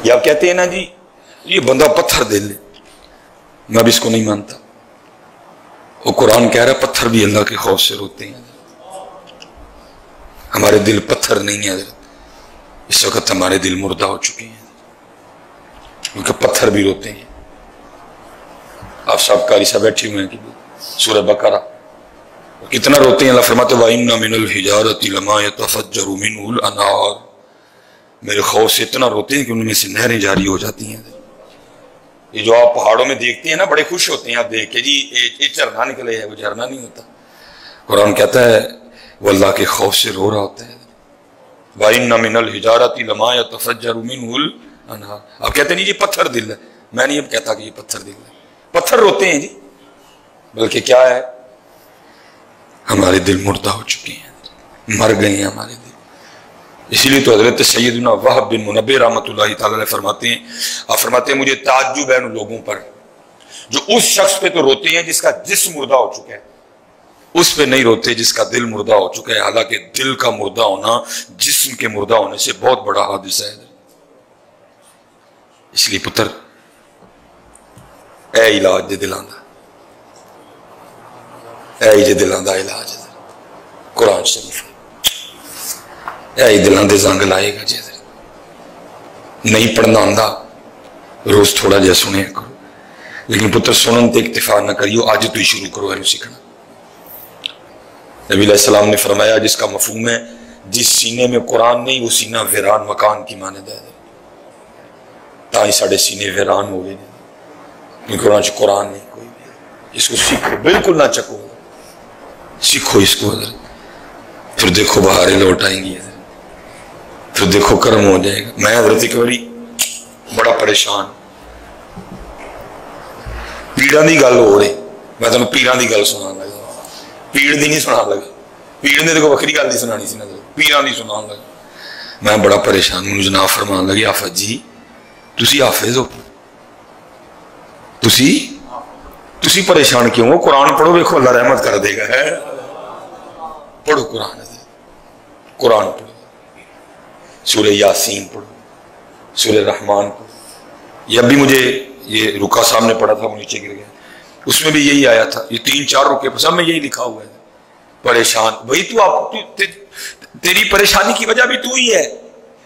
या आप कहते हैं ना जी ये बंदा पत्थर दे ले, मैं भी इसको नहीं मानता। वो कुरान कह रहा है पत्थर भी अल्लाह के खौफ से रोते हैं। हमारे दिल पत्थर नहीं है, इस वक्त हमारे दिल मुर्दा हो चुके हैं, उनके पत्थर भी रोते हैं। आप सब कारी सा बैठे हुए हैं कि सूरह बकरा कितना रोते हैं। अल्लाह फरमाते व इन्ना मिनल हिजारति लमा यतफज्जरु मिनहुल अनहार, मेरे खौफ से इतना रोते हैं कि उनमें से नहरें जारी हो जाती हैं। ये जो आप पहाड़ों में देखते हैं ना, बड़े खुश होते हैं आप देख के, जी ये झरना निकले है, वो झरना नहीं होता। कुरान कहता है वो अल्लाह के खौफ से रो रहा होता है। व इन्ना मिनल हिजारति लमा यतफज्जरु मिनहुल अनहार। आप कहते नहीं जी पत्थर दिल है, मैं नहीं अब कहता कि ये पत्थर दिल है। पत्थर रोते हैं जी, बल्कि क्या है, हमारे दिल मुर्दा हो चुके हैं, मर गए हैं हमारे दिल। इसीलिए तो हजरत सैयदना वहब बिन मुनब्बे रहमतुल्लाहि तआला अलैह फरमाते हैं, आप फरमाते हैं मुझे ताज्जुब है उन लोगों पर जो उस शख्स पे तो रोते हैं जिसका जिस्म मुर्दा हो चुका है, उस पे नहीं रोते जिसका दिल मुर्दा हो चुका है। हालांकि दिल का मुर्दा होना जिस्म के मुर्दा होने से बहुत बड़ा हादिसा है। इसलिए पुत्र ए इलाज दे दिलां दा, ए जे दिलां दा इलाज कुरान शरीफ है। दिलों के जंग लाएगा जी। नहीं पढ़ना आंदा रोज थोड़ा जहा सुने करो, लेकिन पुत्र सुनन ते इक्तिफा न करियो, अज तू ही शुरू करो इन्हें सीखना। नबी अलैहि सलाम ने फरमाया जिसका मफहूम है जिस सीने में कुरान नहीं वो सीना वीरान मकान की मानद है। ताई साढ़े सीने वीरान हो गए क्योंकि उन्होंने कुरान नहीं कोई भी। इसको सीखो, बिल्कुल ना चको, सीखो इसको, फिर देखो बहारें लौट आएंगी, फिर देखो कर्म हो जाएगा। मैं हजरत एक बारी बड़ा परेशान, पीड़ा की गल हो रही, मैं तुम पीड़ा की गल सुना लगा, पीड़ की नहीं सुना लगा, पीड़ ने देखो वक्री गल नहीं सुनानी सी ना, पीड़ा नहीं सुना लगा। मैं बड़ा परेशान, मुझे जनाब फरमान लगे आफत जी तुसी हाफिज हो, तुसी परेशान क्यों हो, कुरान पढ़ो, देखो अल्लाह रहमत कर देगा। है पढ़ो कुरान, कुरान पढ़ो, सूरह यासीन पढ़ो, सूरह रहमान पढ़ो। ये अभी मुझे ये रुका साहब ने पढ़ा था, वो नीचे गिर गया, उसमें भी यही आया था। ये 3-4 रुके सब में यही लिखा हुआ है, परेशान भाई तेरी परेशानी की वजह भी तू ही है।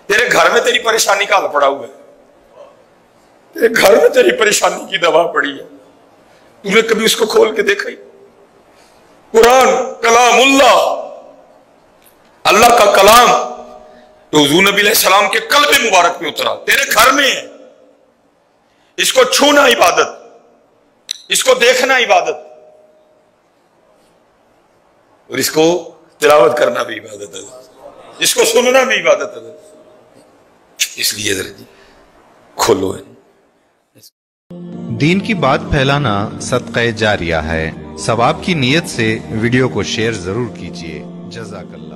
तेरे घर में तेरी परेशानी का हल पड़ा हुआ है, तेरे घर में तेरी परेशानी की दवा पड़ी है, तूने कभी उसको खोल के देखा ही? कुरान कलामुल्लाह, अल्लाह का कलाम तो हुजूर नबी अलैहिस्सलाम के कल्ब मुबारक पे उतरा, तेरे घर में है। इसको छूना इबादत, इसको देखना इबादत, और इसको तिलावत करना भी इबादत है, इसको सुनना भी इबादत है। इसलिए खोलो है। दीन की बात फैलाना सदक़े जारिया है। सवाब की नीयत से वीडियो को शेयर जरूर कीजिए। जज़ाकल्लाह।